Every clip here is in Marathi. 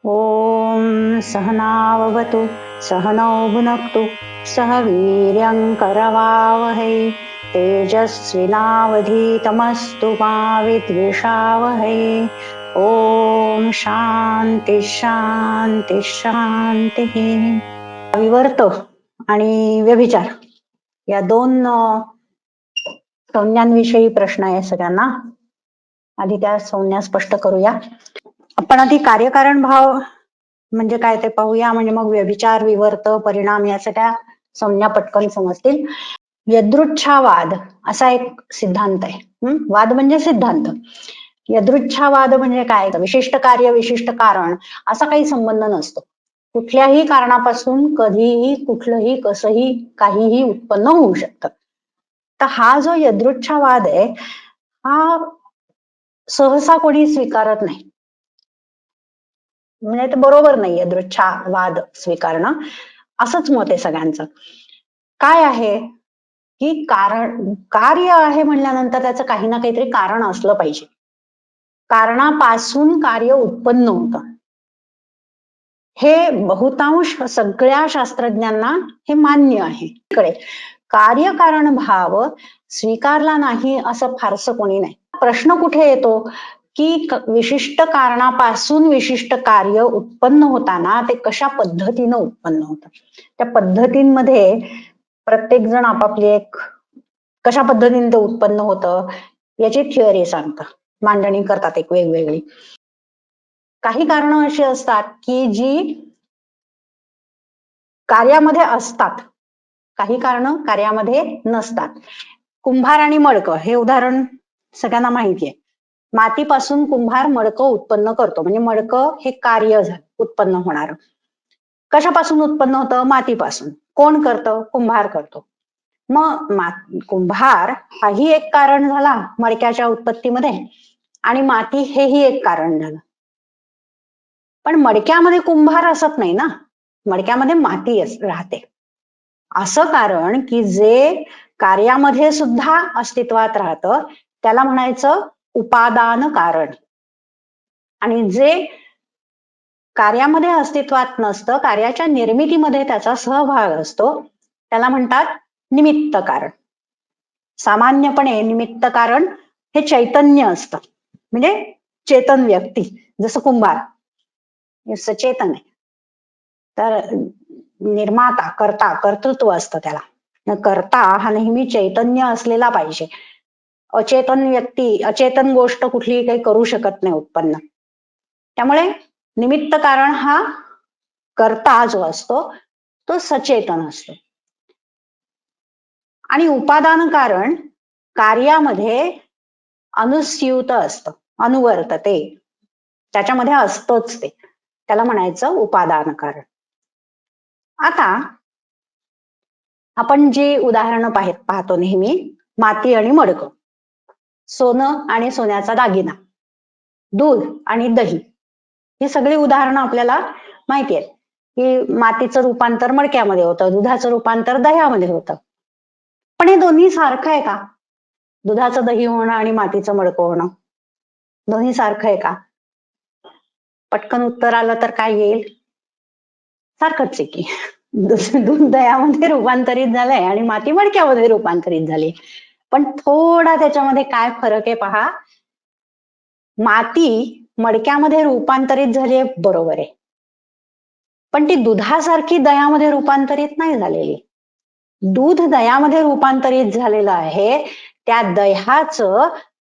ॐ सहनाववतु सहनौ भुनक्तु सह वीर्यङ्करवावहै तेजस्विनावधीतमस्तु मा विद्विषावहै। ॐ शांती शांती शांती। विवर्त आणि व्यभिचार या दोन संज्ञांविषयी प्रश्न आहे सगळ्यांना. आधी त्या संज्ञा स्पष्ट करूया. आपण आधी कार्यकारण भाव म्हणजे काय ते पाहूया, म्हणजे मग व्यभिचार, विवर्त, परिणाम या सगळ्या संज्ञा पटकन समजतील. यदृच्छावाद असा एक सिद्धांत आहे. वाद म्हणजे सिद्धांत. यदृच्छावाद म्हणजे काय? विशिष्ट कार्य विशिष्ट कारण असा काही संबंध नसतो. कुठल्याही कारणापासून कधीही कुठलंही कसंही काहीही उत्पन्न होऊ शकतं. तर हा जो यदृच्छावाद आहे हा सहसा कोणी स्वीकारत नाही. म्हणजे ते बरोबर नाही यदृच्छावाद स्वीकारणं, असंच मत आहे सगळ्यांचं. काय आहे की कार्य आहे म्हणल्यानंतर त्याचं काही ना काहीतरी कारण असलं पाहिजे. कारणापासून कार्य उत्पन्न होतं. हे बहुतांश सगळ्या शास्त्रज्ञांना हे मान्य आहे. कार्यकारण भाव स्वीकारला नाही असं फारसं कोणी नाही. प्रश्न कुठे येतो की विशिष्ट कारणापासून विशिष्ट कार्य उत्पन्न होताना ते कशा पद्धतीनं उत्पन्न होतं. त्या पद्धतींमध्ये प्रत्येक जण आपापली एक कशा पद्धतीने ते उत्पन्न होतं याची थिअरी सांगतात, मांडणी करतात एक वेगवेगळी. काही कारणं अशी असतात की जी कार्यामध्ये असतात, काही कारणं कार्यामध्ये नसतात. कुंभार आणि मडकं हे उदाहरण सगळ्यांना माहिती आहे. मातीपासून कुंभार मडकं उत्पन्न करतो, म्हणजे मडकं हे कार्य झालं उत्पन्न होणार. कशापासून उत्पन्न होतं? मातीपासून. कोण करतं? कुंभार करतो. मग कुंभार हाही एक कारण झाला मडक्याच्या उत्पत्तीमध्ये आणि माती हेही एक कारण झालं. पण मडक्यामध्ये कुंभार असत नाही ना, मडक्यामध्ये माती राहते. असं कारण की जे कार्यामध्ये सुद्धा अस्तित्वात राहतं त्याला म्हणायचं उपादान कारण, आणि जे कार्यामध्ये अस्तित्वात नसतं, कार्याच्या निर्मितीमध्ये त्याचा सहभाग असतो, त्याला म्हणतात निमित्त कारण. सामान्यपणे निमित्त कारण हे चैतन्य असतं, म्हणजे चेतन व्यक्ती, जसं कुंभार सचेतन आहे. तर निर्माता कर्ता कर्तृत्व असतं त्याला. कर्ता हा नेहमी चैतन्य असलेला पाहिजे. अचेतन व्यक्ती अचेतन गोष्ट कुठलीही काही करू शकत नाही उत्पन्न. त्यामुळे निमित्त कारण हा कर्ता जो असतो तो सचेतन असतो. आणि उपादान कारण कार्यामध्ये अनुस्यूत असतं, अनुवर्तते, त्याच्यामध्ये असतोच ते, त्याला म्हणायचं उपादान कारण. आता आपण जी उदाहरणं पाहतो नेहमी, माती आणि मडकं, सोनं आणि सोन्याचा दागिना, दूध आणि दही, ही सगळी उदाहरणं आपल्याला माहिती आहेत की मातीचं रूपांतर मडक्यामध्ये होतं, दुधाचं रूपांतर दह्यामध्ये होतं. पण हे दोन्ही सारखं आहे का? दुधाचं दही होणं आणि मातीचं मडकं होणं दोन्ही सारखं आहे का? पटकन उत्तर आलं तर काय येईल? सारखंच आहे की. दूध दह्यामध्ये रूपांतरित झालंय आणि माती मडक्यामध्ये रूपांतरित झाली. पण थोडा त्याच्यामध्ये काय फरक आहे पहा. माती मडक्यामध्ये रूपांतरित झाली बरोबर आहे, पण ती दुधासारखी दह्यामध्ये रूपांतरित नाही झालेली. दूध दह्यामध्ये रूपांतरित झालेलं आहे, त्या दह्याचं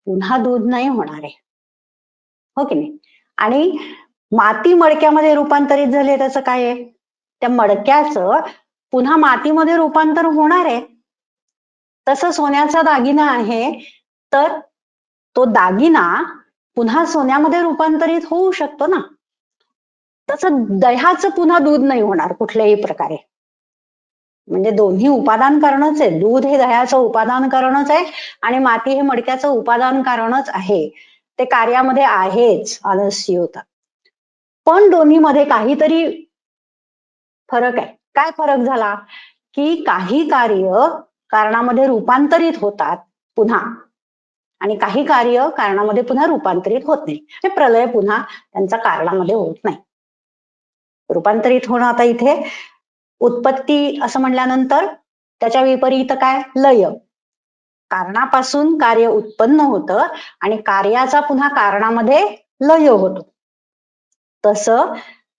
पुन्हा दूध नाही होणार आहे, हो की नाही? आणि माती मडक्यामध्ये रूपांतरित झाली, त्याचं काय आहे? त्या मडक्याचं पुन्हा मातीमध्ये रूपांतर होणार आहे. तसं सोन्याचा दागिना आहे तर तो दागिना पुन्हा सोन्यामध्ये रूपांतरित होऊ शकतो ना. तसं दह्याचं पुन्हा दूध नाही होणार कुठल्याही प्रकारे. म्हणजे दोन्ही उपादान कारणच आहे. दूध हे दह्याचं उपादान कारणच आहे आणि माती हे मडक्याचं उपादान कारणच आहे. ते कार्यामध्ये आहेच अनुस्यूत. पण दोन्हीमध्ये काहीतरी फरक आहे. काय फरक झाला की काही कार्य कारणामध्ये रूपांतरित होतात पुन्हा, आणि काही कार्य कारणामध्ये पुन्हा रूपांतरित होत नाही. प्रलय पुन्हा त्यांचा कारणामध्ये होत नाही. रूपांतरित होणं आता इथे उत्पत्ती असं म्हटल्यानंतर त्याच्या विपरीत काय? लय. कारणापासून कार्य उत्पन्न होतं आणि कार्याचा पुन्हा कारणामध्ये लय होतो. तसं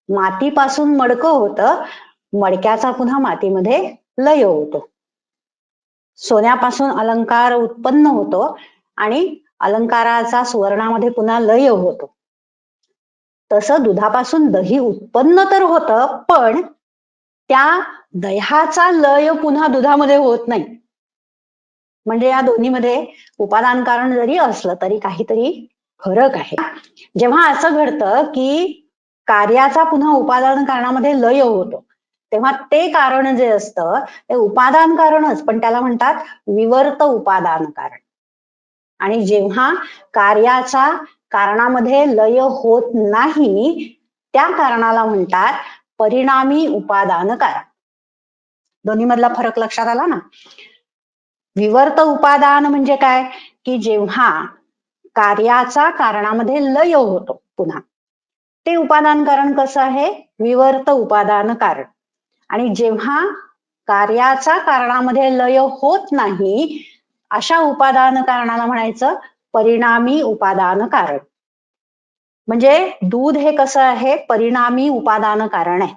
मातीपासून मडकं होतं, मडक्याचा पुन्हा मातीमध्ये लय होतो. सोन्यापासून अलंकार उत्पन्न होतो आणि अलंकाराचा सुवर्णामध्ये पुन्हा लय होतो. तसं दुधापासून दही उत्पन्न तर होतं, पण त्या दह्याचा लय पुन्हा दुधामध्ये होत नाही. म्हणजे या दोन्हीमध्ये उपादान कारण जरी असलं तरी काहीतरी फरक आहे. जेव्हा असं घडतं की कार्याचा पुन्हा उपादान कारणामध्ये लय होतो, तेव्हा ते कारण जे असतं ते उपादान कारणच, पण त्याला म्हणतात विवर्त उपादान कारण. आणि जेव्हा कार्याचा कारणामध्ये लय होत नाही, त्या कारणाला म्हणतात परिणामी उपादान कारण. दोन्ही मधला फरक लक्षात आला ना? विवर्त उपादान म्हणजे काय? की जेव्हा कार्याचा कारणामध्ये लय होतो पुन्हा, ते उपादान कारण कसं आहे? विवर्त उपादान कारण. आणि जेव्हा कार्याचा कारणामध्ये लय होत नाही, अशा उपादान कारणाला म्हणायचं परिणामी उपादान कारण. म्हणजे दूध हे कसं आहे? परिणामी उपादान कारण आहे.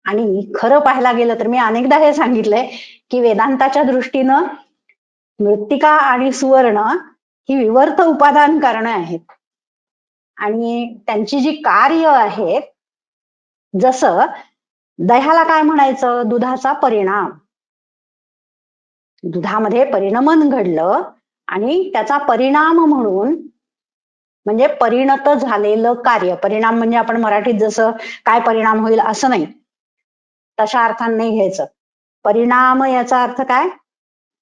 आणि खरं पाहायला गेलं तर मी अनेकदा हे सांगितलंय की वेदांताच्या दृष्टीनं मृत्तिका आणि सुवर्ण ही विवर्त उपादान कारणं आहेत. आणि त्यांची जी कार्य आहेत, जसं दह्याला काय म्हणायचं? दुधाचा परिणाम. दुधामध्ये परिणमन घडलं आणि त्याचा परिणाम म्हणून म्हणजे परिणत झालेलं कार्य. परिणाम म्हणजे आपण मराठीत जसं काय परिणाम होईल असं नाही, तशा अर्थाने नाही घ्यायचं. परिणाम याचा अर्थ काय?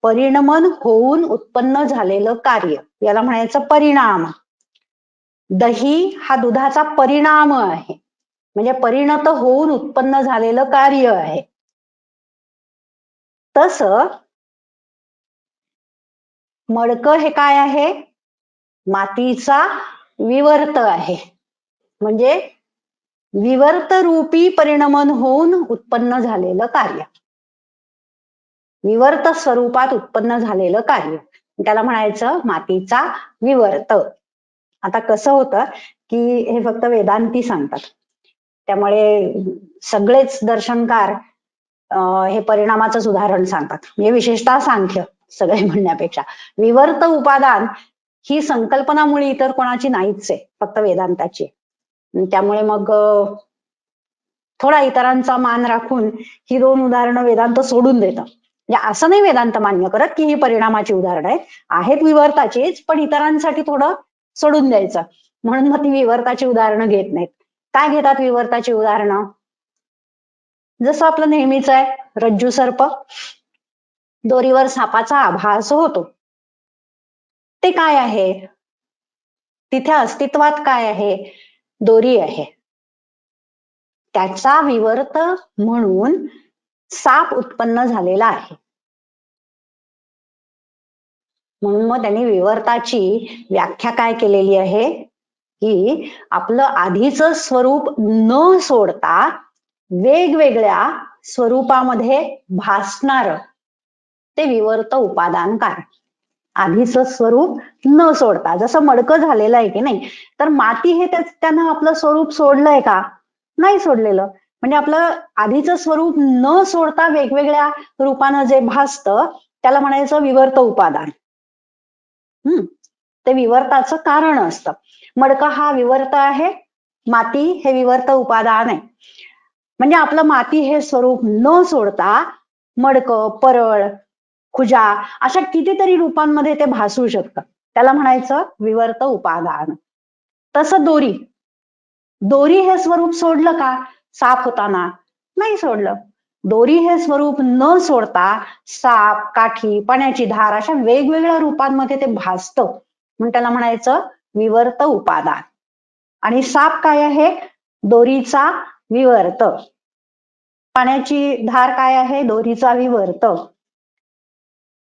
परिणमन होऊन उत्पन्न झालेलं कार्य, याला म्हणायचं परिणाम. दही हा दुधाचा परिणाम आहे, म्हणजे परिणत होऊन उत्पन्न झालेलं कार्य आहे. तसं मडकं हे काय आहे? मातीचा विवर्त आहे. म्हणजे विवर्त रूपी परिणमन होऊन उत्पन्न झालेलं कार्य, विवर्त स्वरूपात उत्पन्न झालेलं कार्य, त्याला म्हणायचं मातीचा विवर्त. आता कसं होतं की हे फक्त वेदांती सांगतात, त्यामुळे सगळेच दर्शनकार हे परिणामाचंच उदाहरण सांगतात. म्हणजे विशेषतः सांख्य सगळे म्हणण्यापेक्षा विवर्त उपादान ही संकल्पना मुळी इतर कोणाची नाहीच आहे, फक्त वेदांताची. त्यामुळे मग थोडा इतरांचा मान राखून ही दोन उदाहरणं वेदांत सोडून देतं. म्हणजे असं नाही वेदांत मान्य करत की ही परिणामाची उदाहरणं आहेत विवर्ताचीच, पण इतरांसाठी थोडं सोडून द्यायचं, म्हणून मग ती विवर्ताची उदाहरणं घेत नाहीत. काय घेतात विवर्ताची उदाहरणं? जसं आपलं नेहमीच आहे, रज्जू सर्प. दोरीवर सापाचा आभास होतो. ते काय आहे? तिथे अस्तित्वात काय आहे? दोरी आहे. त्याचा विवर्त म्हणून साप उत्पन्न झालेला आहे. म्हणून मग त्यांनी विवर्ताची व्याख्या काय केलेली आहे की आपलं आधीचं स्वरूप न सोडता वेगवेगळ्या स्वरूपामध्ये भासणार ते विवर्त उपादान कारण. आधीचं स्वरूप न सोडता, जसं मडकं झालेलं आहे की नाही, तर माती हे त्यानं आपलं स्वरूप सोडलंय का? नाही सोडलेलं. म्हणजे आपलं आधीचं स्वरूप न सोडता वेगवेगळ्या रूपानं जे भासतं त्याला म्हणायचं विवर्त उपादान. ते विवर्ताचं कारण असतं. मडका हा विवर्त आहे, माती हे विवर्त उपादान आहे. म्हणजे आपलं माती हे स्वरूप न सोडता मडकं, परळ, खुजा अशा कितीतरी रूपांमध्ये ते भासू शकतं, त्याला म्हणायचं विवर्त उपादान. तसं दोरी हे स्वरूप सोडलं का? साप होताना नाही सोडलं. दोरी हे स्वरूप न सोडता साप, काठी, पाण्याची धार अशा वेगवेगळ्या रूपांमध्ये ते भासतं, म्हणून त्याला म्हणायचं विवर्त उपादान. आणि साप काय आहे? दोरीचा विवर्त. पाण्याची धार काय आहे? दोरीचा विवर्त.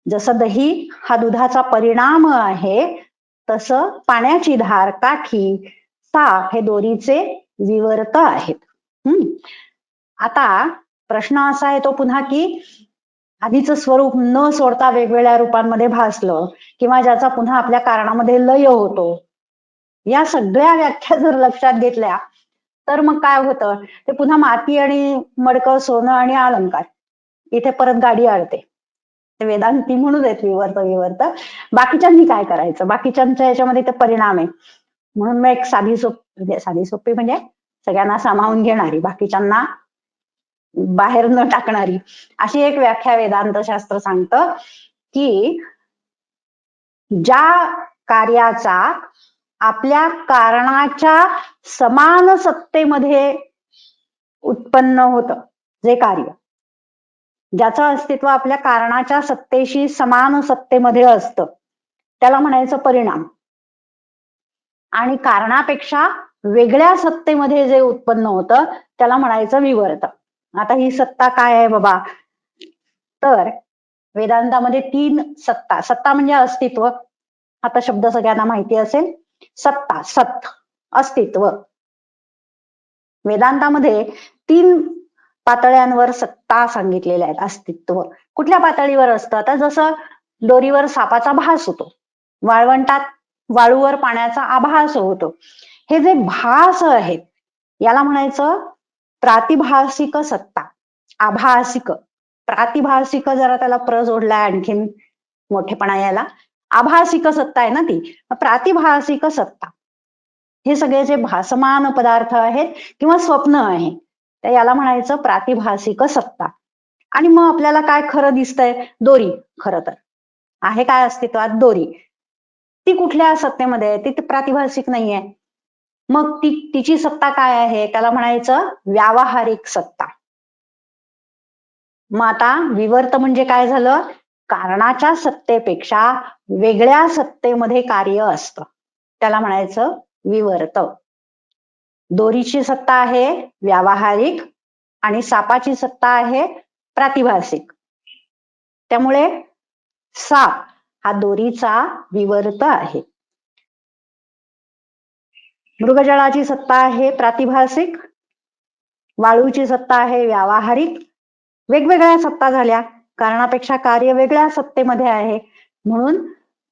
जसं दही हा दुधाचा परिणाम आहे, तसं पाण्याची धार, काठी, साप हे दोरीचे विवर्त आहेत. आता प्रश्न असा येतो पुन्हा की आधीचं स्वरूप न सोडता वेगवेगळ्या रूपांमध्ये भासलं किंवा ज्याचा पुन्हा आपल्या कारणामध्ये लय होतो, या सगळ्या व्याख्या जर लक्षात घेतल्या तर मग काय होतं, ते पुन्हा माती आणि मडकं, सोनं आणि अलंकार इथे परत गाडी अडते. ते वेदांती म्हणू देत विवर्त. बाकीच्यांनी काय करायचं, बाकीच्यांच्या याच्यामध्ये ते परिणाम आहे. म्हणून मग एक साधी सोपी म्हणजे सगळ्यांना सामावून घेणारी, बाकीच्यांना बाहेर न टाकणारी अशी एक व्याख्या वेदांत शास्त्र सांगतं की ज्या कार्याचा आपल्या कारणाच्या समान सत्तेमध्ये उत्पन्न होतं, जे कार्य ज्याचं अस्तित्व आपल्या कारणाच्या सत्तेशी समान सत्तेमध्ये असतं, त्याला म्हणायचं परिणाम. आणि कारणापेक्षा वेगळ्या सत्तेमध्ये जे उत्पन्न होतं त्याला म्हणायचं विवर्त. आता ही सत्ता काय आहे बाबा, तर वेदांतामध्ये 3 सत्ता म्हणजे अस्तित्व. आता शब्द सगळ्यांना माहिती असेल. सत्ता, सत, अस्तित्व. वेदांतामध्ये 3 पातळ्यांवर सत्ता सांगितलेल्या आहेत. अस्तित्व कुठल्या पातळीवर असतं, आता जसं दोरीवर सापाचा भास होतो, वाळवंटात वाळूवर पाण्याचा आभास होतो, हे जे भास आहेत याला म्हणायचं प्रातिभासिक सत्ता. आभासिक, प्रातिभासिक जरा त्याला प्र जोडलाय आणखीन मोठेपणा यायला. आभासिक सत्ता आहे ना ती, प्रातिभासिक सत्ता. हे सगळे जे भासमान पदार्थ आहेत किंवा स्वप्न आहे तर याला म्हणायचं प्रातिभासिक सत्ता. आणि मग आपल्याला काय खरं दिसतंय, दोरी. खरं तर आहे काय अस्तित्वात, दोरी. ती कुठल्या सत्तेमध्ये आहे, ती प्रातिभासिक नाहीये. मग तिची सत्ता काय आहे, त्याला म्हणायचं व्यावहारिक सत्ता. मग आता विवर्त म्हणजे काय झालं, कारणाच्या सत्तेपेक्षा वेगळ्या सत्तेमध्ये कार्य असतं, त्याला म्हणायचं विवर्त. दोरीची सत्ता आहे व्यावहारिक आणि सापाची सत्ता आहे प्रातिभासिक. त्यामुळे साप हा दोरीचा विवर्त आहे. मृगजळाची सत्ता आहे प्रातिभासिक, वाळूची सत्ता आहे व्यावहारिक. वेगवेगळ्या सत्ता झाल्या, कारणापेक्षा कार्य वेगळ्या सत्तेमध्ये आहे, म्हणून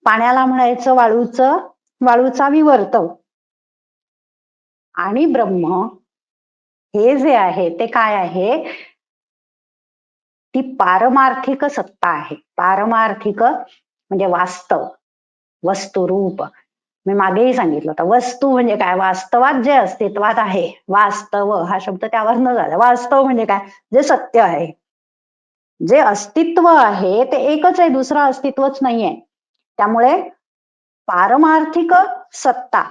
पाण्याला म्हणायचं वाळूचा विवर्त. आणि ब्रह्म हे जे आहे ते काय आहे, ती पारमार्थिक सत्ता आहे. पारमार्थिक म्हणजे वास्तव, वस्तुरूप. मी मागेही सांगितलं होतं, वस्तू म्हणजे काय, वास्तवात जे अस्तित्वात आहे. वास्तव हा शब्द त्यावर न झाला. वास्तव म्हणजे काय, जे सत्य आहे, जे अस्तित्व आहे ते एकच आहे, दुसरं अस्तित्वच नाहीये. त्यामुळे पारमार्थिक सत्ता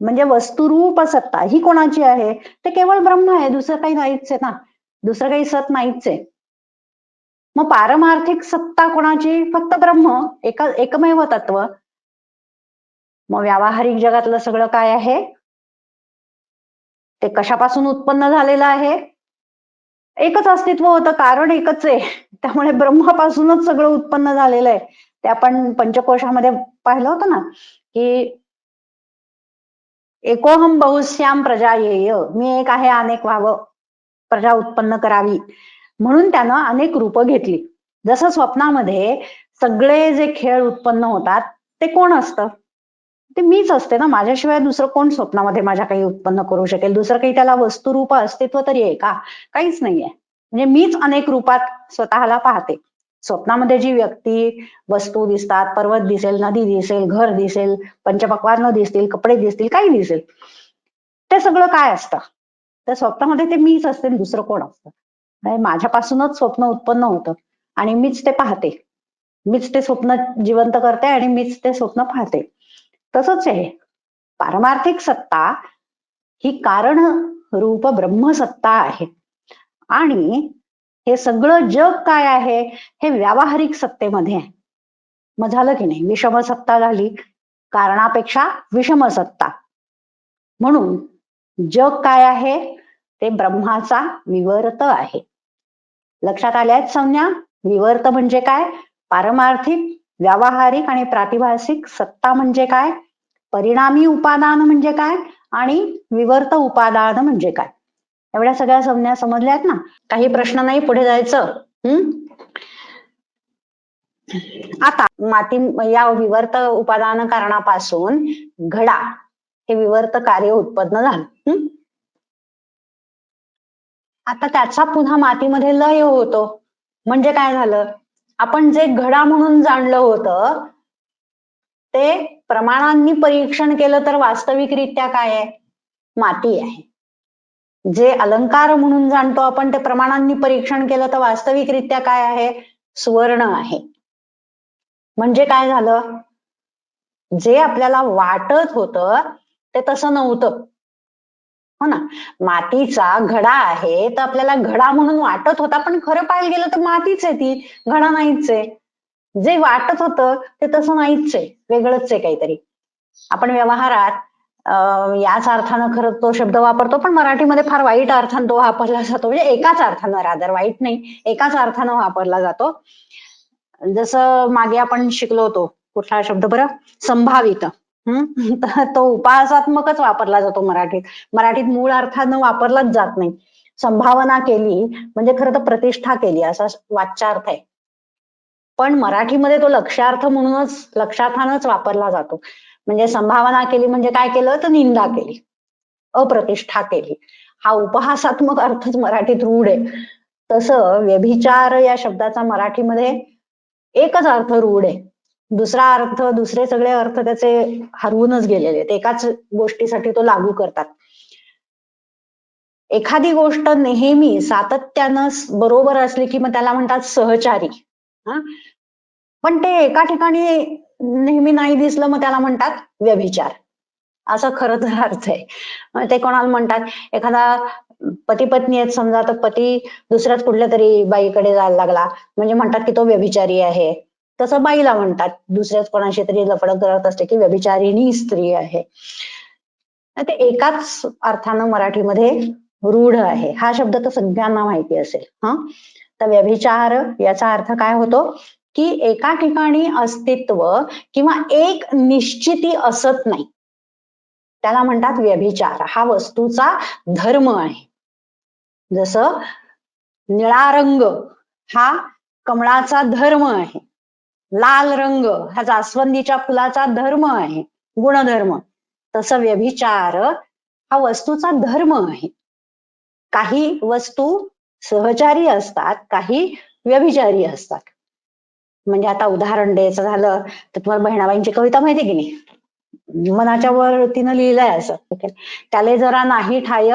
म्हणजे वस्तुरूप सत्ता ही कोणाची आहे, ते केवळ ब्रह्म आहे, दुसरं काही नाहीच आहे ना, दुसरं काही सत नाहीच आहे. मग पारमार्थिक सत्ता कोणाची, फक्त ब्रह्म, एकमेव तत्व. मग व्यावहारिक जगातलं सगळं काय आहे, ते कशापासून उत्पन्न झालेलं आहे, एकच अस्तित्व होतं, कारण एकच आहे, त्यामुळे ब्रह्मापासूनच सगळं उत्पन्न झालेलं आहे. ते आपण पंचकोशामध्ये पाहिलं होतं ना की एकोहम बहुश्याम प्रजा येय, मी एक आहे अनेक व्हावं, प्रजा उत्पन्न करावी, म्हणून त्यानं अनेक रूपं घेतली. जसं स्वप्नामध्ये सगळे जे खेळ उत्पन्न होतात ते कोण असतं, ते मीच असते ना, माझ्याशिवाय दुसरं कोण स्वप्नामध्ये माझ्या काही उत्पन्न करू शकेल, दुसरं काही त्याला वस्तुरूप अस्तित्व तरी आहे का, काहीच नाहीये. म्हणजे मीच अनेक रूपात स्वतःला पाहते. स्वप्नामध्ये जी व्यक्ती, वस्तू दिसतात, पर्वत दिसेल, नदी दिसेल, घर दिसेल, पंचपक्वान्न दिसतील, कपडे दिसतील, काही दिसेल, ते सगळं काय असतं, त्या स्वप्नामध्ये ते मीच असते, दुसरं कोण असतं. माझ्यापासूनच स्वप्न उत्पन्न होतं आणि मीच ते पाहते, मीच ते स्वप्न जिवंत करते आणि मीच ते स्वप्न पाहते. तसंच आहे पारमार्थिक सत्ता ही कारण रूप ब्रह्मसत्ता आहे. आणि हे सगळं जग काय आहे, हे व्यावहारिक सत्तेमध्ये आहे. मग झालं की नाही, विषम सत्ता झाली, कारणापेक्षा विषम सत्ता. म्हणून जग काय आहे, ते ब्रह्माचा विवर्त आहे. लक्षात आल्यात संज्ञा. विवर्त म्हणजे काय, पारमार्थिक, व्यावहारिक आणि प्रातिभासिक सत्ता म्हणजे काय, परिणामी उपादान म्हणजे काय आणि विवर्त उपादान म्हणजे काय. एवढ्या सगळ्या संज्ञा समजल्यात ना? काही प्रश्न नाही, पुढे जायचं. आता माती या विवर्त उपादान कारणापासून घडा हे विवर्त कार्य उत्पन्न झालं. आता त्याचा पुन्हा मातीमध्ये लय होतो. म्हणजे काय झालं? आपण जे घडा म्हणून जाणलं होतं ते प्रमाणांनी परीक्षण केलं तर वास्तविकरित्या काय आहे? माती आहे. जे अलंकार म्हणून जाणतो आपण ते प्रमाणांनी परीक्षण केलं तर वास्तविकरित्या काय आहे? सुवर्ण आहे. म्हणजे काय झालं? जे आपल्याला वाटत होतं ते तसं नव्हतं. हो ना? मातीचा घडा आहे तर आपल्याला घडा म्हणून वाटत होता, पण खरं पाहायला गेलं तर मातीच आहे ती, घडा नाहीच आहे. जे वाटत होतं ते तसं नाहीच आहे, वेगळंच आहे काहीतरी. आपण व्यवहारात याच अर्थानं खरं तो शब्द वापरतो, पण मराठीमध्ये फार वाईट अर्थानं तो वापरला जातो. म्हणजे एकाच अर्थानं, रादर वाईट नाही, एकाच अर्थानं वापरला जातो. जसं मागे आपण शिकलो होतो, कुठला शब्द बरं? संभावित. तर तो उपहासात्मकच वापरला जातो मराठीत. मराठीत मूळ अर्थानं वापरलाच जात नाही. संभावना केली म्हणजे खरं तर प्रतिष्ठा केली असा वाच्यार्थ आहे. पण मराठीमध्ये तो लक्ष्यार्थ म्हणूनच लक्षार्थानच वापरला जातो. म्हणजे संभावना केली म्हणजे काय केलं? तर निंदा केली, अप्रतिष्ठा केली. हा उपहासात्मक अर्थच मराठीत रूढ आहे. तसं व्यभिचार या शब्दाचा मराठीमध्ये एकच अर्थ रूढ आहे. दुसरा अर्थ, दुसरे सगळे अर्थ त्याचे हरवूनच गेलेले आहेत. एकाच गोष्टीसाठी तो लागू करतात. एखादी गोष्ट नेहमी सातत्यानं बरोबर असली की मग त्याला म्हणतात सहचारी. पण ते एका ठिकाणी नेहमी नाही दिसलं मग त्याला म्हणतात व्यभिचार. असं खरं तर अर्थ आहे. ते कोणाला म्हणतात? एखादा पती पत्नी आहेत समजा, तर पती दुसऱ्याच कुठल्या तरी बाईकडे जायला लागला म्हणजे म्हणतात की तो व्यभिचारी आहे. तसं बाईला म्हणतात, दुसऱ्याच कोणाशी तरी लफडं करत असते की व्यभिचारिणी स्त्री आहे. ते एकाच अर्थानं मराठीमध्ये रूढ आहे. हा शब्द तर सगळ्यांना माहिती असेल. तर व्यभिचार याचा अर्थ काय होतो? की एका ठिकाणी अस्तित्व किंवा एक निश्चिती असत नाही, त्याला म्हणतात व्यभिचार. हा वस्तूचा धर्म आहे. जसं निळा रंग हा कमळाचा धर्म आहे, लाल रंग हा जास्वंदीच्या फुलाचा धर्म आहे, गुणधर्म. तसं व्यभिचार हा वस्तूचा धर्म आहे. काही वस्तू सहचारी असतात, काही व्यभिचारी असतात. म्हणजे आता उदाहरण द्यायचं झालं तर तुम्हाला बहिणाबाईंची कविता माहिती की नाही? मनाच्या वर तिनं लिहिलंय असं, त्याले जरा नाही ठाय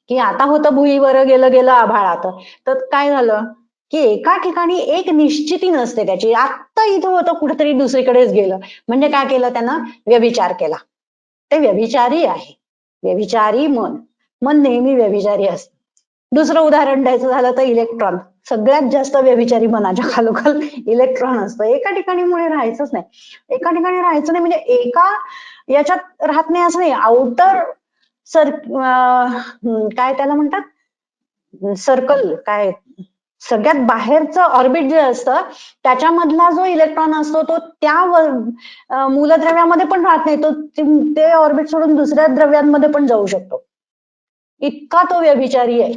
की आता होतं भुईवर गेलं गेलं आभाळात. तर काय झालं की एका ठिकाणी एक निश्चिती नसते त्याची. आत्ता इथं होतं, कुठेतरी दुसरीकडेच गेलं. म्हणजे काय केलं त्यानं? व्यभिचार केला. ते व्यभिचारी आहे. व्यभिचारी मन, मन नेहमी व्यभिचारी असतं. दुसरं उदाहरण द्यायचं झालं तर इलेक्ट्रॉन. सगळ्यात जास्त व्यभिचारी मनाच्या खालोखाल इलेक्ट्रॉन असतं. एका ठिकाणी मुळे राहायचंच नाही. एका ठिकाणी राहायचं नाही म्हणजे एका याच्यात राहत नाही असं नाही. आउटर काय त्याला म्हणतात? सर्कल, काय सगळ्यात बाहेरचं ऑर्बिट जे असतं त्याच्यामधला जो इलेक्ट्रॉन असतो तो त्या मूलद्रव्यामध्ये पण राहत नाही. तो ते ऑर्बिट सोडून दुसऱ्या द्रव्यांमध्ये पण जाऊ शकतो. इतका तो व्यभिचारी आहे.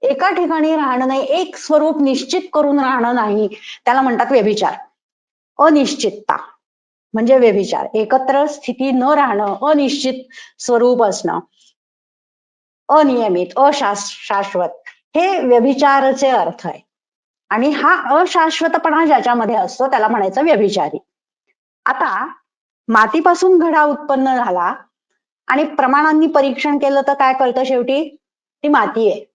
एका ठिकाणी राहणं नाही, एक स्वरूप निश्चित करून राहणं नाही, त्याला म्हणतात व्यभिचार. अनिश्चितता म्हणजे व्यभिचार. एकत्र स्थिती न राहणं, अनिश्चित स्वरूप असणं, अनियमित, अशाश्वत, हे व्यभिचाराचे अर्थ आहे. आणि हा अशाश्वतपणा ज्याच्यामध्ये असतो त्याला म्हणायचं व्यभिचारी. आता मातीपासून घडा उत्पन्न झाला आणि प्रमाणांनी परीक्षण केलं तर काय कळतं शेवटी? ती माती आहे.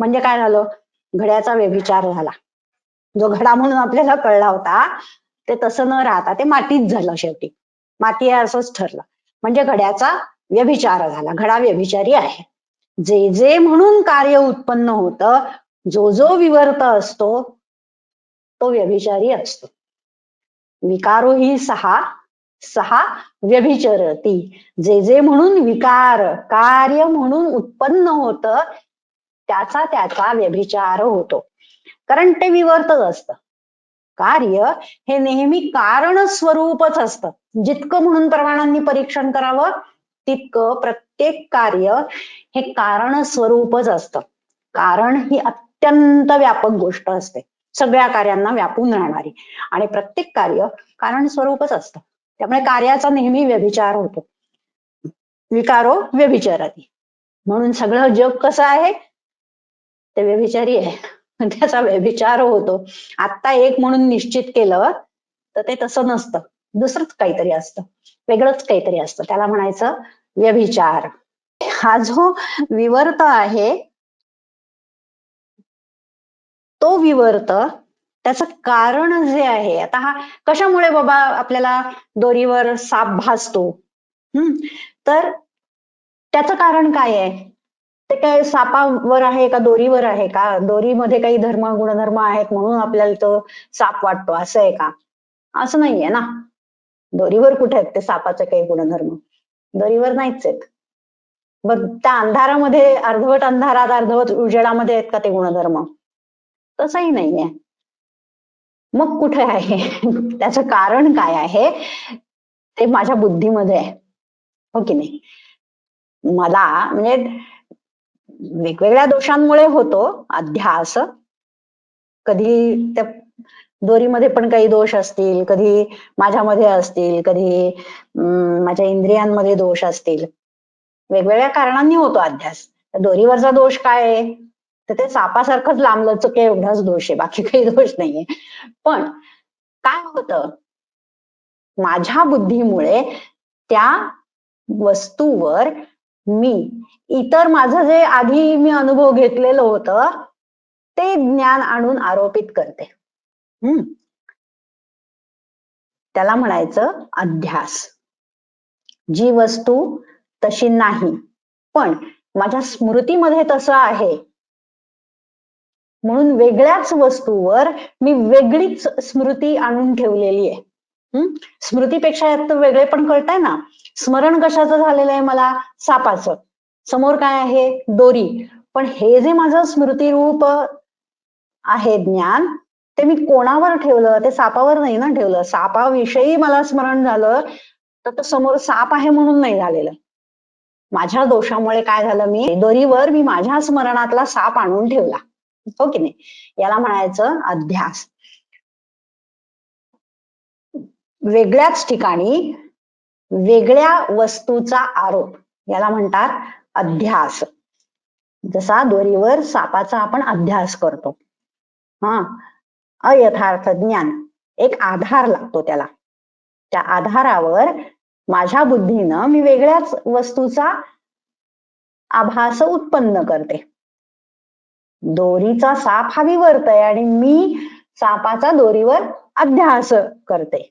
म्हणजे काय झालं? घड्याचा व्यभिचार झाला. जो घडा म्हणून आपल्याला कळला होता ते तसं न राहता ते मातीच झालं शेवटी. माती आहे असंच ठरलं. म्हणजे घड्याचा व्यभिचार झाला. घडा व्यभिचारी आहे. जे जे म्हणून कार्य उत्पन्न होतं, जो जो विवर्त असतो तो व्यभिचारी असतो. विकारो ही सहा, सहा व्यभिचरती. जे जे म्हणून विकार कार्य म्हणून उत्पन्न होतं त्याचा त्याचा व्यभिचार होतो. कारण ते विवर्तच असतं. कार्य हे नेहमी कारण स्वरूपच असतं. जितकं म्हणून प्रमाणांनी परीक्षण करावं तितकं प्रत्येक कार्य हे कारण स्वरूपच असतं. कारण ही अत्यंत व्यापक गोष्ट असते, सगळ्या कार्यांना व्यापून राहणारी, आणि प्रत्येक कार्य कारण स्वरूपच असतं. त्यामुळे कार्याचा नेहमी व्यभिचार होतो. विकारो व्यभिचाराती. म्हणून सगळं जग कसं आहे, ते व्यभिचारी आहे. त्याचा व्यभिचार होतो. आत्ता एक म्हणून निश्चित केलं तर ते तसं नसतं, दुसरंच काहीतरी असतं, वेगळंच काहीतरी असतं. त्याला म्हणायचं व्यभिचार. हा जो विवर्त आहे, तो विवर्त त्याचं कारण जे आहे, आता हा कशामुळे बाबा आपल्याला दोरीवर साप भासतो, तर त्याचं कारण काय आहे? ते काय सापावर आहे का दोरीवर आहे का? दोरीमध्ये काही धर्म गुणधर्म आहेत म्हणून आपल्याला तो साप वाटतो असं आहे का? असं नाहीये ना. दोरीवर कुठे आहेत ते सापाचे काही गुणधर्म? दोरीवर नाहीच आहेत. मग त्या अंधारामध्ये, अर्धवट अंधारात अर्धवट उजेडामध्ये आहेत का ते गुणधर्म? तसंही नाहीये. मग कुठे आहे? त्याचं कारण काय आहे? ते माझ्या बुद्धीमध्ये आहे, हो की नाही? मला म्हणजे वेगवेगळ्या दोषांमुळे होतो अध्यास. कधी त्या दोरीमध्ये पण काही दोष असतील, कधी माझ्यामध्ये असतील, कधी माझ्या इंद्रियांमध्ये दोष असतील. वेगवेगळ्या कारणांनी होतो अध्यास. दोरीवरचा दोष काय आहे? तर ते सापासारखंच लांबलचक आहे एवढाच दोष आहे, बाकी काही दोष नाहीये. पण काय होतं, माझ्या बुद्धीमुळे त्या वस्तूवर मी इतर माझं जे आधी मी अनुभव घेतलेलं होतं ते ज्ञान आणून आरोपित करते. त्याला म्हणायचं अध्यास. जी वस्तू तशी नाही, पण माझ्या स्मृतीमध्ये तसं आहे म्हणून वेगळ्याच वस्तूवर मी वेगळीच स्मृती आणून ठेवलेली आहे. स्मृतीपेक्षा यात वेगळे पण कळतंय ना. स्मरण कशाचं झालेलं आहे मला? सापाचं. समोर काय आहे? दोरी. पण हे जे माझं स्मृतीरूप आहे ज्ञान, ते मी कोणावर ठेवलं? ते सापावर नाही ना ठेवलं. सापाविषयी मला स्मरण झालं तर समोर साप आहे म्हणून नाही झालेलं. माझ्या दोषामुळे काय झालं, मी दोरीवर मी माझ्या स्मरणातला साप आणून ठेवला, हो की नाही? याला म्हणायचं अध्यास. वेगळ्याच ठिकाणी वेगळ्या वस्तूचा आरोप, याला म्हणतात अध्यास. जसा दोरीवर सापाचा आपण अध्यास करतो. अयथार्थ ज्ञान, एक आधार लागतो त्याला. त्या आधारावर माझ्या बुद्धीनं मी वेगळ्याच वस्तूचा आभास उत्पन्न करते. दोरीचा साप हा विवर्त आहे आणि मी सापाचा दोरीवर अध्यास करते.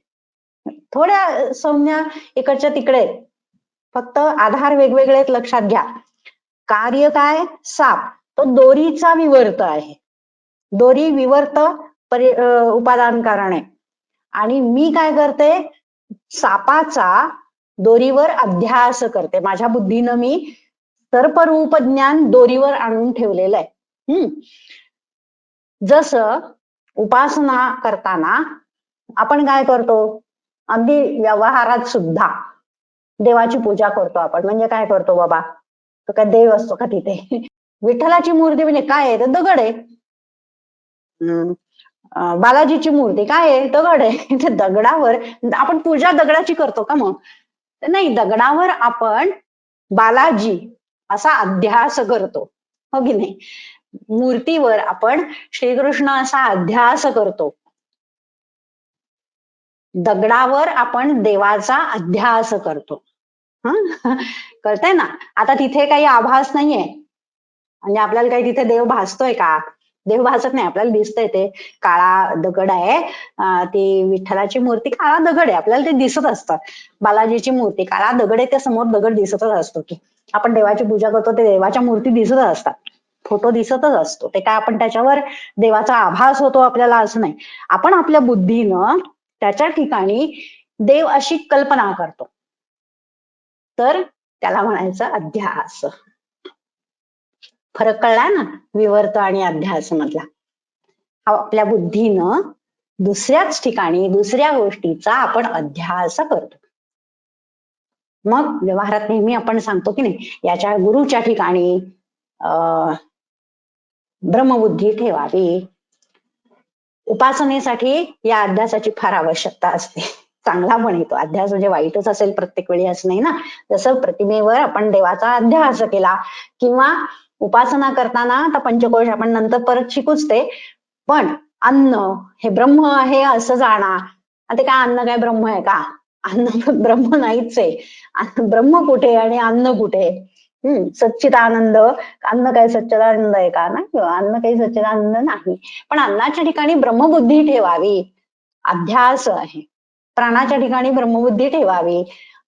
थोड्या संज्ञा इकडच्या तिकडे, फक्त आधार वेगवेगळे लक्षात घ्या. कार्य काय? साप, तो दोरीचा विवर्त आहे. दोरी विवर्त उपादान कारण आहे, आणि मी काय करते? सापाचा दोरीवर अध्यास करते. माझ्या बुद्धीनं मी सर्परूप ज्ञान दोरीवर आणून ठेवलेलं आहे. जसं उपासना करताना आपण काय करतो? अगदी व्यवहारात सुद्धा देवाची पूजा करतो आपण. म्हणजे काय करतो बाबा? तो काय देव असतो का तिथे? विठ्ठलाची मूर्ती म्हणजे काय आहे? तर दगड आहे. बालाजीची मूर्ती काय आहे? दगड आहे. त्या दगडावर आपण पूजा दगडाची करतो का मग? नाही, दगडावर आपण बालाजी असा अध्यास करतो, हो की नाही? मूर्तीवर आपण श्रीकृष्ण असा अध्यास करतो. दगडावर आपण देवाचा अध्यास करतो. कळतंय ना? आता तिथे काही आभास नाहीये, म्हणजे आपल्याला काही तिथे देव भासतोय का? देव भासत नाही, आपल्याला दिसतंय ते काळा दगड आहे. ती विठ्ठलाची मूर्ती काळा दगड आहे, आपल्याला ते दिसत असतं. बालाजीची मूर्ती काळा दगड आहे, त्या समोर दगड दिसतच असतो की. आपण देवाची पूजा करतो ते देवाच्या मूर्ती दिसतच असतात, फोटो दिसतच असतो. ते काय आपण त्याच्यावर देवाचा आभास होतो आपल्याला असं नाही. आपण आपल्या बुद्धीनं त्याच्या ठिकाणी देव अशी कल्पना करतो, तर त्याला म्हणायचं अध्यास. फरक कळला ना विवर्त आणि अध्यास मधला? आपल्या बुद्धीनं दुसऱ्याच ठिकाणी दुसऱ्या गोष्टीचा आपण अध्यास करतो. मग व्यवहारात नेहमी आपण सांगतो की नाही, याच्या गुरुच्या ठिकाणी ब्रह्मबुद्धी ठेवावी. उपासनेसाठी या अध्यासाची फार आवश्यकता असते. चांगला पण येतो अध्यास, म्हणजे वाईटच असेल प्रत्येक वेळी असं नाही ना. जसं प्रतिमेवर आपण देवाचा अध्यास केला, किंवा उपासना करताना आता पंचकोश आपण नंतर परत शिकूच ते, पण अन्न हे ब्रह्म आहे असं जाणा. आता काय अन्न काय ब्रह्म आहे का? अन्न ब्रह्म नाहीच आहे. ब्रह्म कुठे आणि अन्न कुठे? सच्चिदानंद, अन्न काय सच्चिदानंद आहे का? नाही, अन्न काही सच्चिदानंद नाही. पण अन्नाच्या ठिकाणी ब्रह्मबुद्धी ठेवावी, अध्यास आहे. प्राणाच्या ठिकाणी ब्रह्मबुद्धी ठेवावी.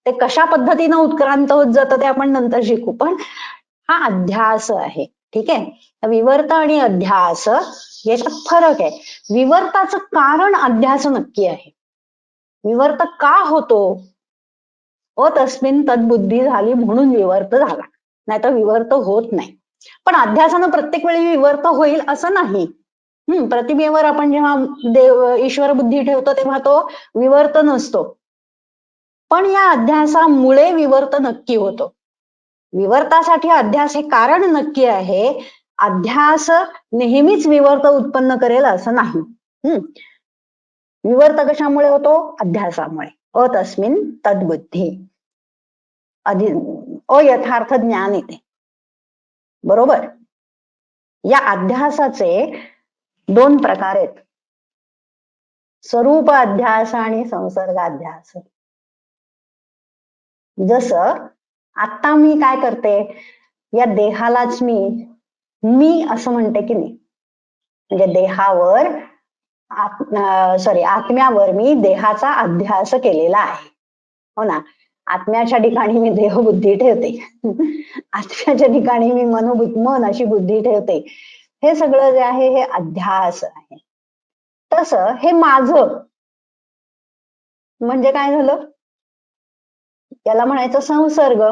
ते कशा पद्धतीनं उत्क्रांत होत जातं ते आपण नंतर शिकू, पण हा अध्यास आहे. ठीक आहे. विवर्त आणि अध्यास याच्यात फरक आहे. विवर्ताचं कारण अध्यास नक्की आहे. विवर्त का होतो? तस्मिन तद्बुद्धी झाली म्हणून विवर्त झाला, नाही तर विवर्त होत नाही. पण अध्यासानं प्रत्येक वेळी विवर्त होईल असं नाही. प्रतिमेवर आपण जेव्हा ईश्वर बुद्धी ठेवतो तेव्हा तो विवर्त नसतो, पण या अध्यासामुळे विवर्त नक्की होतो. विवर्तासाठी अध्यास हे कारण नक्की आहे. अध्यास नेहमीच विवर्त उत्पन्न करेल असं नाही. विवर्त कशामुळे होतो? अध्यासामुळे. तस्मिन तद्बुद्धी, अयथार्थ ज्ञान येते. बरोबर. या अध्यासाचे 2 प्रकार आहेत, स्वरूप अध्यास आणि संसर्ग अध्यास. जसं आता मी काय करते, या देहालाच मी असं म्हणते की नाही, म्हणजे देहावर आत्म्यावर मी देहाचा अध्यास केलेला आहे. हो ना. आत्म्याच्या ठिकाणी मी देहबुद्धी ठेवते, आत्म्याच्या ठिकाणी मी मन अशी बुद्धी ठेवते. हे सगळं जे आहे हे अध्यास आहे. तसं हे माझं म्हणजे काय झालं, याला म्हणायचं संसर्ग.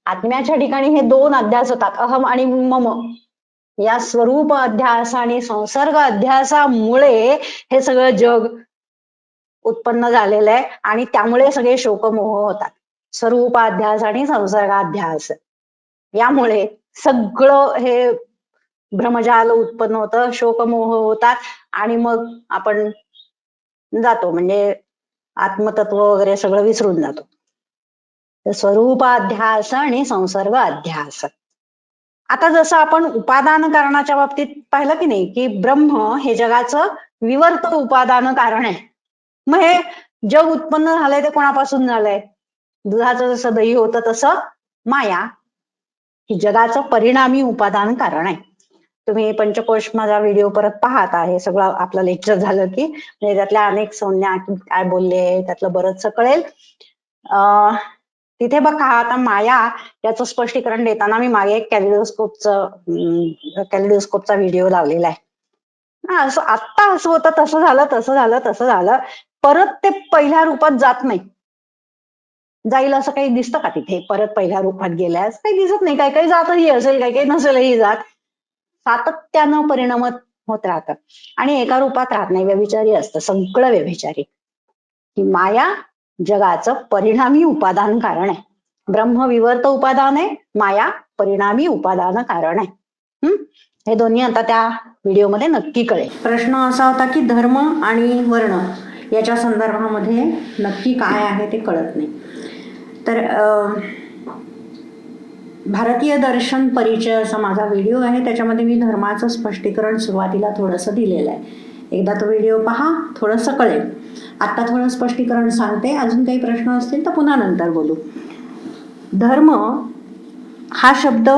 आत्म्याच्या ठिकाणी हे 2 अध्यास होतात, अहम आणि मम. या स्वरूप अध्यास आणि संसर्ग अध्यासामुळे हे सगळं जग उत्पन्न झालेलं आहे, आणि त्यामुळे सगळे शोकमोह होतात. स्वरूपाध्यास आणि संसर्गाध्यास यामुळे सगळं हे भ्रमजाल उत्पन्न होतं, शोकमोह होतात, आणि मग आपण जातो, म्हणजे आत्मतत्व वगैरे सगळं विसरून जातो. स्वरूपाध्यास आणि संसर्ग अध्यास. आता जसं आपण उपादान कारणाच्या बाबतीत पाहिलं की नाही, की ब्रह्म हे जगाचं विवर्त उपादान कारण आहे. मग हे जग उत्पन्न झालंय ते कोणापासून झालंय? दुधाचं जसं दही होतं तसं माया ही जगाचं परिणामी उपादान कारण आहे. तुम्ही पंचकोश माझा व्हिडिओ परत पाहत आहे, सगळं आपलं लेक्चर झालं की म्हणजे त्यातल्या अनेक संज्ञा काय बोलले त्यातलं बरंचसं कळेल. तिथे बघा, आता माया याचं स्पष्टीकरण देताना मी मागे एक कॅलिडोस्कोपचा व्हिडिओ लावलेला आहे. असं आत्ता असं होतं, तसं झालं, परत ते पहिल्या रूपात जात नाही. जाईल असं काही दिसतं का तिथे? परत पहिल्या रूपात गेल्यास काही दिसत नाही. काही जातही असेल, काही नसेलही जात. सातत्यानं परिणामात होत राहतं आणि एका रूपात राहत नाही. व्यभिचारी असतं, सगळं व्यभिचारी. की माया जगाचं परिणामी उपादान कारण आहे. ब्रह्म विवर्त उपादान आहे, माया परिणामी उपादान कारण आहे. हे दोन्ही आता त्या व्हिडिओमध्ये नक्की कळेल. प्रश्न असा होता की धर्म आणि वर्ण याच्या संदर्भामध्ये नक्की काय आहे ते कळत नाही. तर भारतीय दर्शन परिचय असा माझा व्हिडिओ आहे, त्याच्यामध्ये मी धर्माचं स्पष्टीकरण सुरुवातीला थोडंसं दिलेलं आहे. एकदा तो व्हिडिओ पहा, थोडंसं कळेल. आत्ता थोडं स्पष्टीकरण सांगते, अजून काही प्रश्न असतील तर पुन्हा नंतर बोलू. धर्म हा शब्द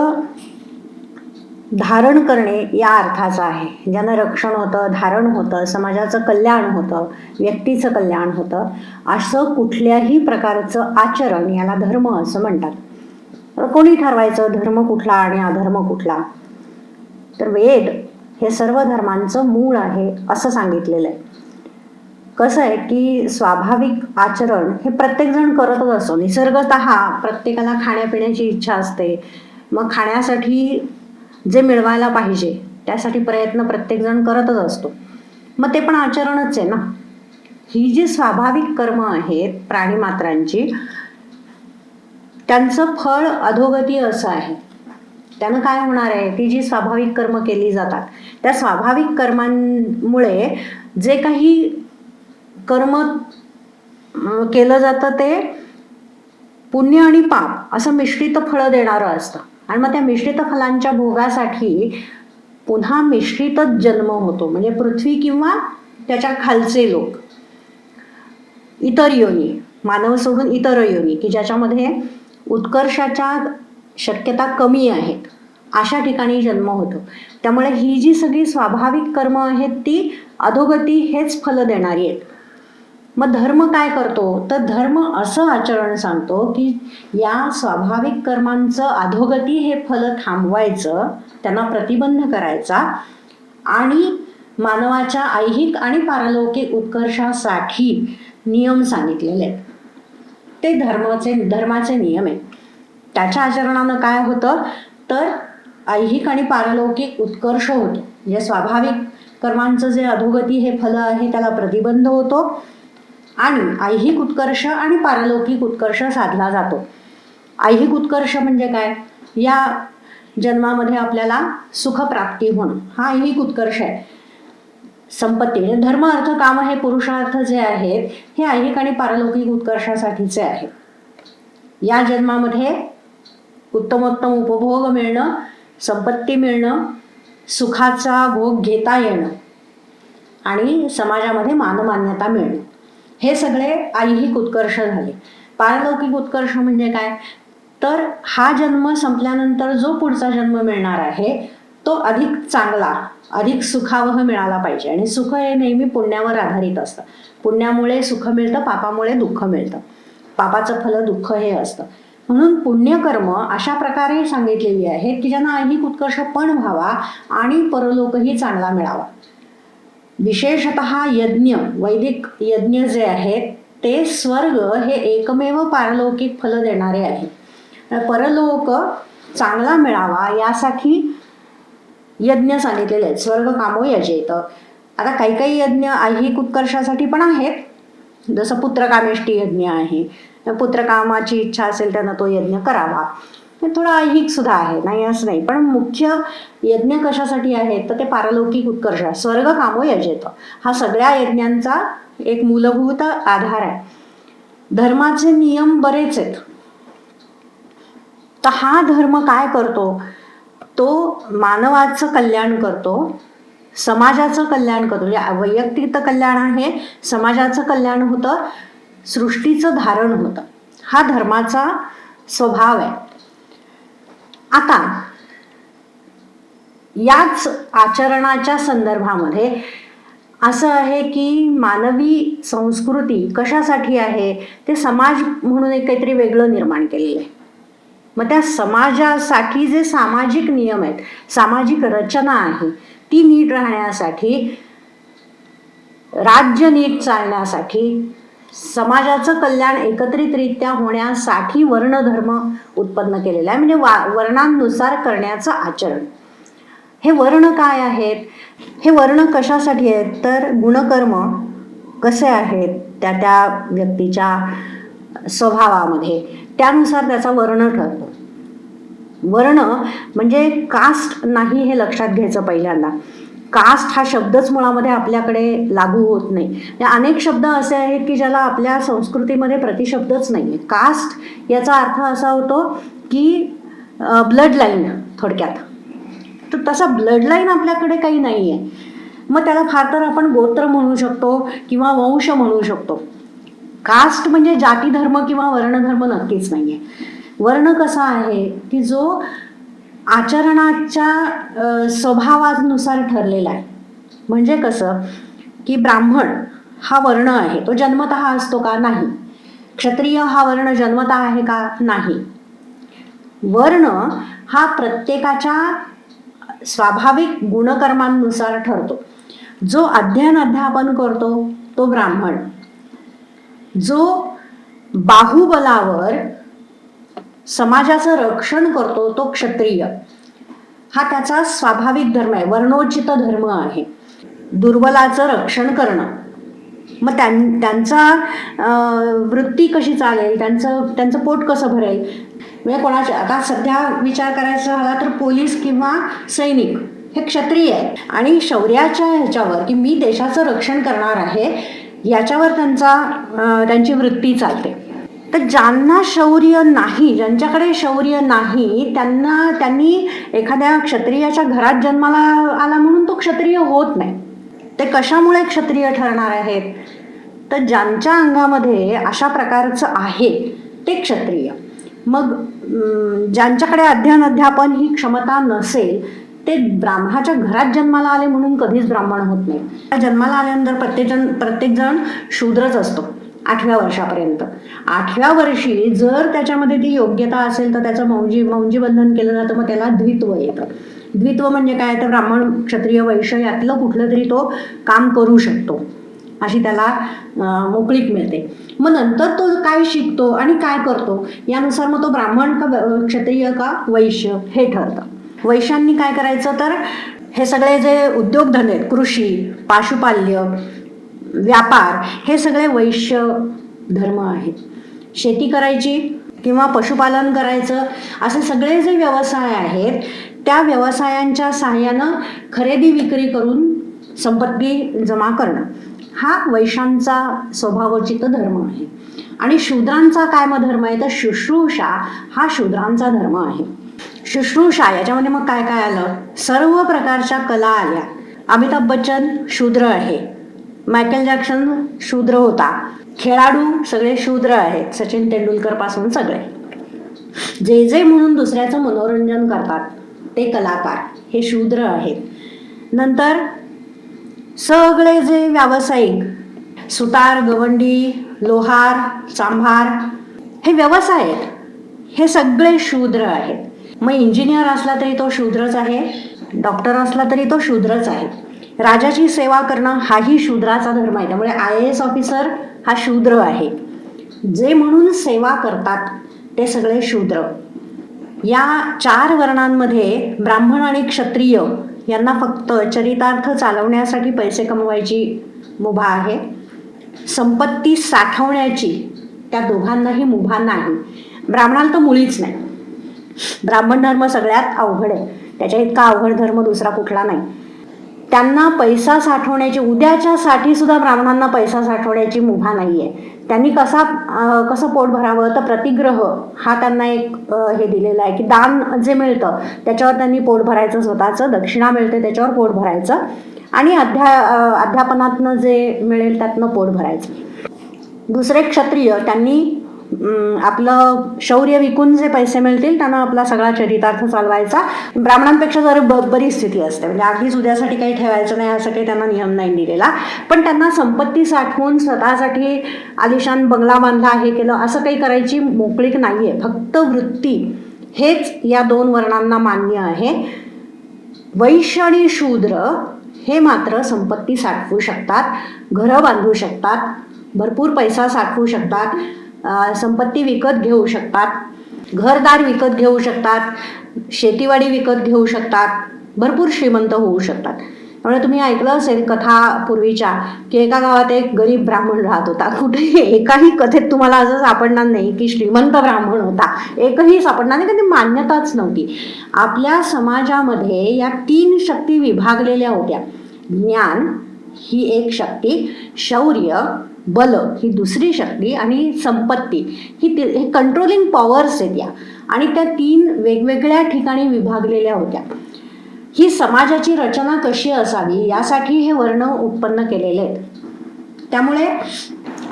धारण करणे या अर्थाचा आहे. ज्यानं रक्षण होतं, धारण होतं, समाजाचं कल्याण होतं, व्यक्तीचं कल्याण होतं, असं कुठल्याही प्रकारचं आचरण याला धर्म असं म्हणतात. कोणी ठरवायचं धर्म कुठला आणि अधर्म कुठला? तर वेद हे सर्व धर्मांचं मूळ आहे असं सांगितलेलं आहे. कसं आहे की स्वाभाविक आचरण हे प्रत्येकजण करतच असतो. निसर्गतः प्रत्येकाला खाण्यापिण्याची इच्छा असते. मग खाण्यासाठी जे मिळवायला पाहिजे त्यासाठी प्रयत्न प्रत्येकजण करतच असतो. मग ते पण आचरणच आहे ना. ही जी स्वाभाविक कर्म आहेत प्राणीमात्रांची, त्यांचं फळ अधोगती असं आहे. त्यानं काय होणार आहे, ती जी स्वाभाविक कर्म केली जातात त्या स्वाभाविक कर्मांमुळे जे काही कर्म केलं जातं ते पुण्य आणि पाप असं मिश्रित फळं देणारं असतं. आणि मग त्या मिश्रित फलांच्या भोगासाठी पुन्हा मिश्रितच जन्म होतो. म्हणजे पृथ्वी किंवा त्याच्या खालचे लोक, इतर योनी, मानव सोडून इतर योनी की ज्याच्यामध्ये उत्कर्षाच्या शक्यता कमी आहेत अशा ठिकाणी जन्म होतो. त्यामुळे ही जी सगळी स्वाभाविक कर्म आहेत ती अधोगती हेच फलं देणारी आहेत. मग धर्म काय करतो, तर धर्म असं आचरण सांगतो की या स्वाभाविक कर्मांचं अधोगती हे फलं थांबवायचं, त्यांना प्रतिबंध करायचा आणि मानवाच्या ऐहिक आणि पारलौकिक उत्कर्षासाठी नियम सांगितलेले आहेत. ते धर्माचे नियम आहेत. त्याच्या आचरणानं काय होतं, तर ऐहिक आणि पारलौकिक उत्कर्ष होतो. म्हणजे स्वाभाविक कर्मांचं जे अधोगती हे फल आहे त्याला प्रतिबंध होतो आणि ऐहिक उत्कर्ष आणि पारलौकिक उत्कर्ष साधला जातो. ऐहिक उत्कर्ष म्हणजे काय, या जन्मामध्ये आपल्याला सुखप्राप्ती होणं हा ऐहिक उत्कर्ष आहे. संपत्ती म्हणजे धर्म अर्थ काम हे पुरुषार्थ जे आहेत हे ऐहिक आणि पारलौकिक उत्कर्षासाठीचे आहेत. या जन्मामध्ये उत्तमोत्तम उपभोग मिळणं, संपत्ती मिळणं, सुखाचा भोग घेता येणं आणि समाजामध्ये मानमान्यता मिळणं, हे सगळे ऐहिक उत्कर्ष झाले. पारलौकिक उत्कर्ष म्हणजे काय, तर हा जन्म संपल्यानंतर जो पुढचा जन्म मिळणार आहे तो अधिक चांगला, अधिक सुखावह मिळाला पाहिजे. आणि सुख हे नेहमी पुण्यावर आधारित असतं. पुण्यामुळे सुख मिळतं, पापामुळे दुःख मिळतं. पापाचं फल दुःख हे असतं. म्हणून पुण्यकर्म अशा प्रकारे सांगितलेली आहेत की ज्यांना ऐहिक उत्कर्ष पण व्हावा आणि परलोकही चांगला मिळावा. विशेषतः यज्ञ, वैदिक यज्ञ जे आहेत ते स्वर्ग हे एकमेव पारलौकिक फल देणारे आहे. परलोक चांगला मिळावा यासाठी यज्ञ सांगितलेले आहेत. स्वर्ग कामो यजेत. आता काही काही यज्ञ ऐहिक उत्कर्षासाठी पण आहेत, जसं पुत्रकामेष्टी यज्ञ आहे. पुत्रकामाची इच्छा असेल त्यानं तो यज्ञ करावा. थोडा ऐहिक सुद्धा आहे, नाही असं नाही, पण मुख्य यज्ञ कशासाठी आहे तर ते पारलौकिक उत्कर्ष, स्वर्ग कामो यजेत हा सगळ्या यज्ञांचा एक मूलभूत आधार आहे. धर्माचे नियम बरेच आहेत. तर हा धर्म काय करतो, तो मानवाचं कल्याण करतो, समाजाचं कल्याण करतो. म्हणजे वैयक्तिक कल्याण आहे, समाजाचं कल्याण होतं, सृष्टीचं धारण होतं. हा धर्माचा स्वभाव आहे. आता याच आचरणाच्या संदर्भामध्ये असं आहे की मानवी संस्कृती कशासाठी आहे, ते समाज म्हणून एक काहीतरी वेगळं निर्माण केलेलं आहे. मग त्या समाजासाठी जे सामाजिक नियम आहेत, सामाजिक रचना आहे, ती नीट राहण्यासाठी, राज्य नीट चालण्यासाठी, समाजाचं कल्याण एकत्रितरित्या होण्यासाठी वर्णधर्म उत्पन्न केलेला आहे. म्हणजे वर्णांनुसार करण्याचं आचरण. हे वर्ण काय आहेत, हे वर्ण कशासाठी आहेत, तर गुणकर्म कसे आहेत त्या त्या व्यक्तीच्या स्वभावामध्ये त्यानुसार त्याचा वर्ण ठरतो. वर्ण म्हणजे कास्ट नाही हे लक्षात घ्यायचं पहिल्यांदा. कास्ट हा शब्दच मुळामध्ये आपल्याकडे लागू होत नाही. अनेक शब्द असे आहेत की ज्याला आपल्या संस्कृतीमध्ये प्रतिशब्दच नाही आहे. कास्ट याचा अर्थ असा होतो की ब्लड लाईन थोडक्यात. तर तसा ब्लड लाईन आपल्याकडे काही नाही आहे. मग त्याला फार तर आपण गोत्र म्हणू शकतो किंवा वंश म्हणू शकतो. कास्ट म्हणजे जाती धर्म किंवा वर्णधर्म नक्कीच नाही आहे. वर्ण कसा आहे की जो आचरणाच्या स्वभावानुसार ठरलेला आहे. म्हणजे कसं की ब्राह्मण हा वर्ण आहे, तो जन्मतः असतो का, नाही. क्षत्रिय हा वर्ण जन्मतः आहे का, नाही. वर्ण हा प्रत्येकाच्या स्वाभाविक गुणकर्मांनुसार ठरतो. जो अध्यापन करतो तो ब्राह्मण, जो बाहुबलावर समाजाचं रक्षण करतो तो क्षत्रिय. हा त्याचा स्वाभाविक धर्म आहे, वर्णोचित धर्म आहे, दुर्बलाचं रक्षण करणं. मग त्यांचा वृत्ती कशी चालेल, त्यांचं पोट कसं भरेल, म्हणजे कोणाच्या, आता सध्या विचार करायचा झाला तर पोलीस किंवा सैनिक हे क्षत्रिय आहे आणि शौर्याच्या ह्याच्यावर की मी देशाचं रक्षण करणार आहे याच्यावर त्यांची वृत्ती चालते. तर ज्यांना शौर्य नाही, ज्यांच्याकडे शौर्य नाही त्यांनी एखाद्या क्षत्रियाच्या घरात जन्माला आला म्हणून तो क्षत्रिय होत नाही. ते कशामुळे क्षत्रिय ठरणार आहेत? तर ज्यांच्या अंगामध्ये अशा प्रकारचं आहे ते क्षत्रिय. मग ज्यांच्याकडे अध्ययन अध्यापन ही क्षमता नसेल ते ब्राह्मणाच्या घरात जन्माला आले म्हणून कधीच ब्राह्मण होत नाही. जन्माला आल्यानंतर प्रत्येक जण शूद्रच असतो 8व्या वर्षापर्यंत. 8व्या वर्षी जर त्याच्यामध्ये ती योग्यता असेल तर त्याचं मौंजी बंधन केलं जातं. मग त्याला द्वित्व येतं. द्वित्व म्हणजे काय? तर ब्राह्मण क्षत्रिय वैश्य यातलं कुठलं तरी तो काम करू शकतो अशी त्याला मोकळीक मिळते. मग नंतर तो काय शिकतो आणि काय करतो यानुसार मग तो ब्राह्मण का क्षत्रिय का वैश्य हे ठरतं. वैश्यांनी काय करायचं तर हे सगळे जे उद्योगधंदे, कृषी, पशुपाल्य, व्यापार हे सगळे वैश्य धर्म आहेत. शेती करायची किंवा पशुपालन करायचं असे सगळे जे व्यवसाय आहेत त्या व्यवसायांच्या सहाय्यानं खरेदी विक्री करून संपत्ती जमा करणं हा वैश्यांचा स्वभावोचित धर्म आहे. आणि शूद्रांचा काय मग धर्म आहे? तर शुश्रूषा हा शूद्रांचा धर्म आहे. शुश्रूषा याच्यामध्ये मग काय काय आलं? सर्व प्रकारच्या कला आल्या. अमिताभ बच्चन शूद्र आहे, मायकेल जॅक्सन शूद्र होता, खेळाडू सगळे शूद्र आहेत, सचिन तेंडुलकर पासून सगळे. जे म्हणून दुसऱ्याचं मनोरंजन करतात ते कलाकार हे शूद्र आहेत. नंतर सगळे जे व्यावसायिक सुतार, गवंडी, लोहार, चांभार हे व्यवसाय आहेत हे सगळे शूद्र आहेत. मग इंजिनियर असला तरी तो शूद्रच आहे, डॉक्टर असला तरी तो शूद्रच आहे. राजाची सेवा करणं हाही शूद्राचा धर्म आहे. त्यामुळे IAS ऑफिसर हा शूद्र आहे. जे म्हणून सेवा करतात ते सगळे शूद्र. या 4 वर्णांमध्ये ब्राह्मण आणि क्षत्रिय यांना फक्त चरितार्थ चालवण्यासाठी पैसे कमवायची मुभा आहे. संपत्ती साठवण्याची त्या दोघांनाही मुभा नाही. ब्राह्मणाला तर मुळीच नाही. ब्राह्मण धर्म सगळ्यात अवघड आहे, त्याच्या इतका अवघड धर्म दुसरा कुठला नाही. त्यांना पैसा साठवण्याची, उद्याच्यासाठी सुद्धा ब्राह्मणांना पैसा साठवण्याची मुभा नाही आहे. त्यांनी कसं पोट भरावं तर प्रतिग्रह हा त्यांना एक हे दिलेला आहे की दान जे मिळतं त्याच्यावर त्यांनी पोट भरायचं, स्वतःचं दक्षिणा मिळते त्याच्यावर पोट भरायचं आणि अध्यापनातनं जे मिळेल त्यातनं पोट भरायचं. दुसरे क्षत्रिय त्यांनी आपलं शौर्य विकून जे पैसे मिळतील त्यांना आपला सगळा चरितार्थ चालवायचा. ब्राह्मणांपेक्षा जर बरी स्थिती असते, म्हणजे अगदीच उद्यासाठी काही ठेवायचं नाही असं काही त्यांना नियम नाही दिलेला. पण त्यांना संपत्ती साठवून स्वतःसाठी आलिशान बंगला बांधला हे केलं असं काही करायची मोकळीक नाही आहे. फक्त वृत्ती हेच या 2 वर्णांना मान्य आहे. वैश्य आणि शूद्र हे मात्र संपत्ती साठवू शकतात, घरं बांधू शकतात, भरपूर पैसा साठवू शकतात, संपत्ती विकत घेऊ शकतात, घरदार विकत घेऊ शकतात, शेतीवाडी विकत घेऊ शकतात, भरपूर श्रीमंत होऊ शकतात. त्यामुळे तुम्ही ऐकलं असेल कथा पूर्वीच्या की एका गावात एक गरीब ब्राह्मण राहत होता. कुठेही एकाही कथेत तुम्हाला असं सापडणार नाही की श्रीमंत ब्राह्मण होता, एकही सापडणार नाही, कधी मान्यताच नव्हती. आपल्या समाजामध्ये या 3 शक्ती विभागलेल्या होत्या. ज्ञान ही एक शक्ती, शौर्य बल ही दुसरी शक्ती आणि संपत्ती हे कंट्रोलिंग पॉवर्स आहेत या. आणि त्या 3 वेगवेगळ्या ठिकाणी विभागलेल्या होत्या. ही समाजाची रचना कशी असावी यासाठी हे वर्ण उत्पन्न केलेले आहेत. त्यामुळे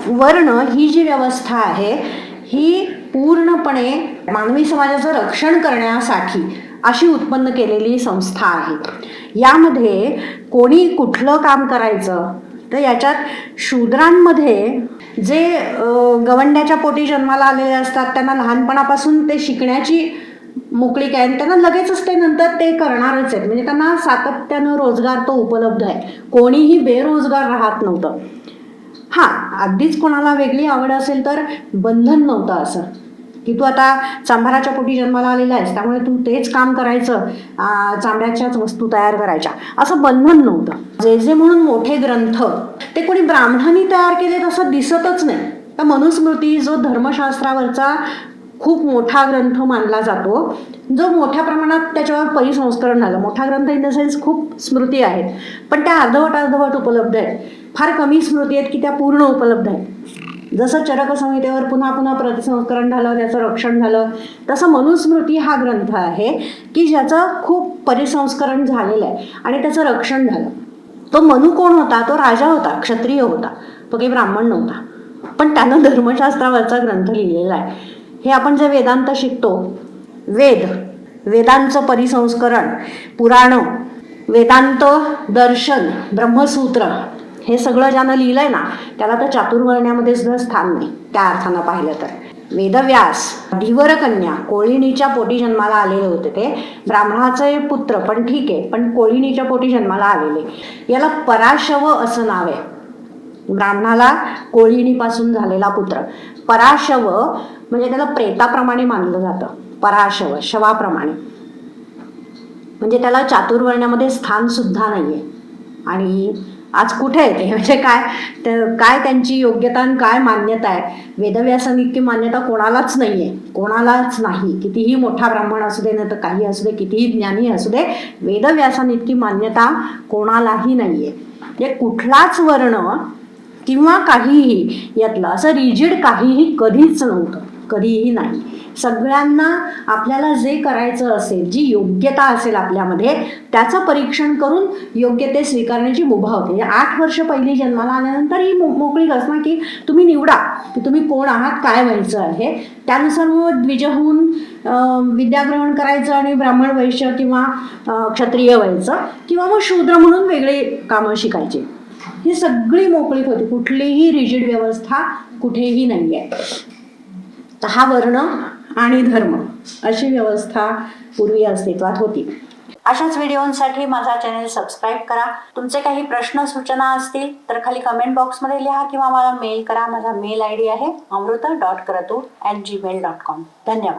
वर्ण ही जी व्यवस्था आहे ही पूर्णपणे मानवी समाजाचं रक्षण करण्यासाठी अशी उत्पन्न केलेली संस्था आहे. यामध्ये कोणी कुठलं काम करायचं तर याच्यात शूद्रांमध्ये जे गवंड्याच्या पोटी जन्माला आलेले असतात त्यांना लहानपणापासून ते शिकण्याची मोकळीक आहे आणि त्यांना लगेचच ते नंतर ते करणारच आहेत. म्हणजे त्यांना सातत्यानं रोजगार तो उपलब्ध आहे, कोणीही बेरोजगार राहत नव्हतं. हां, अगदीच कोणाला वेगळी आवड असेल तर बंधन नव्हतं असं की तू आता चांभाराच्या पोटी जन्माला आलेला आहेस त्यामुळे तू तेच काम करायचं, चांबड्याच्याच वस्तू तयार करायच्या असं बंधन नव्हतं. जे म्हणून मोठे ग्रंथ ते कोणी ब्राह्मणांनी तयार केले तसं दिसतच नाही. तर मनुस्मृती जो धर्मशास्त्रावरचा खूप मोठा ग्रंथ मानला जातो, जो मोठ्या प्रमाणात त्याच्यावर परिसंस्करण झालं. मोठा ग्रंथ इन द सेन्स खूप स्मृती आहेत, पण त्या अर्धवट उपलब्ध आहेत. फार कमी स्मृती आहेत की त्या पूर्ण उपलब्ध आहेत. जसं चरक संहितेवर पुन्हा पुन्हा प्रतिसंस्करण झालं, त्याचं रक्षण झालं, तसं मनुस्मृती हा ग्रंथ आहे की ज्याचं खूप परिसंस्करण झालेलं आहे आणि त्याचं रक्षण झालं. तो मनु कोण होता? तो राजा होता, क्षत्रिय होता, तो काही ब्राह्मण नव्हता. पण त्यानं धर्मशास्त्रावरचा ग्रंथ लिहिलेला आहे. हे आपण जे वेदांत शिकतो, वेदांचं परिसंस्करण, पुराण, वेदांत, दर्शन, ब्रह्मसूत्र, हे सगळं ज्यानं लिहिलंय ना, त्याला तर चातुर्वर्ण्यामध्ये सुद्धा स्थान नाही त्या अर्थानं पाहिलं तर. वेदव्यास धीवरकन्या, कोळिणीच्या पोटी जन्माला आलेले होते. ते ब्राह्मणाचे पुत्र, पण ठीक आहे, पण कोळिणीच्या पोटी जन्माला आलेले. याला पराशव असं नाव आहे. ब्राह्मणाला कोळिणीपासून झालेला पुत्र पराशव, म्हणजे त्याला प्रेताप्रमाणे मानलं जातं. पराशव, शवाप्रमाणे, म्हणजे त्याला चातुर्वर्ण्यामध्ये स्थान सुद्धा नाहीये. आणि आज कुठे आहे ते, म्हणजे काय त्यांची योग्यता आणि काय मान्यता आहे? वेदव्यासांइतकी मान्यता कोणालाच नाहीये, कोणालाच नाही. कितीही मोठा ब्राह्मण असू दे, नाही तर काही असू दे, कितीही ज्ञानी असू दे, वेदव्यासांइतकी मान्यता कोणालाही नाहीये. म्हणजे कुठलाच वर्ण किंवा काहीही यातलं असं रिजिड काहीही कधीच नव्हतं, कधीही नाही. सगळ्यांना आपल्याला जे करायचं असेल, जी योग्यता असेल आपल्यामध्ये, त्याचं परीक्षण करून योग्य ते स्वीकारण्याची मुभा होते. 8 वर्ष पहिली जन्माला आल्यानंतर ही मोकळीक असणार की तुम्ही निवडा की तुम्ही कोण आहात, काय व्हायचं आहे. त्यानुसार मग द्विज होऊन विद्याग्रहण करायचं आणि ब्राह्मण, वैश्य किंवा क्षत्रिय व्हायचं, किंवा मग शूद्र म्हणून वेगळे कामं शिकायची. ही सगळी मोकळीक होती, कुठलीही रिजिड व्यवस्था कुठेही नाही आहे. तर हा वर्ण आणि धर्म अशी व्यवस्था पूर्वी अस्तित्वात होती. अशाच व्हिडिओसाठी माझा चॅनल सबस्क्राईब करा. तुमचे काही प्रश्न सूचना असतील तर खाली कमेंट बॉक्समध्ये लिहा किंवा मला मेल करा. माझा मेल ID आहे amruta.kratur@gmail.com. धन्यवाद.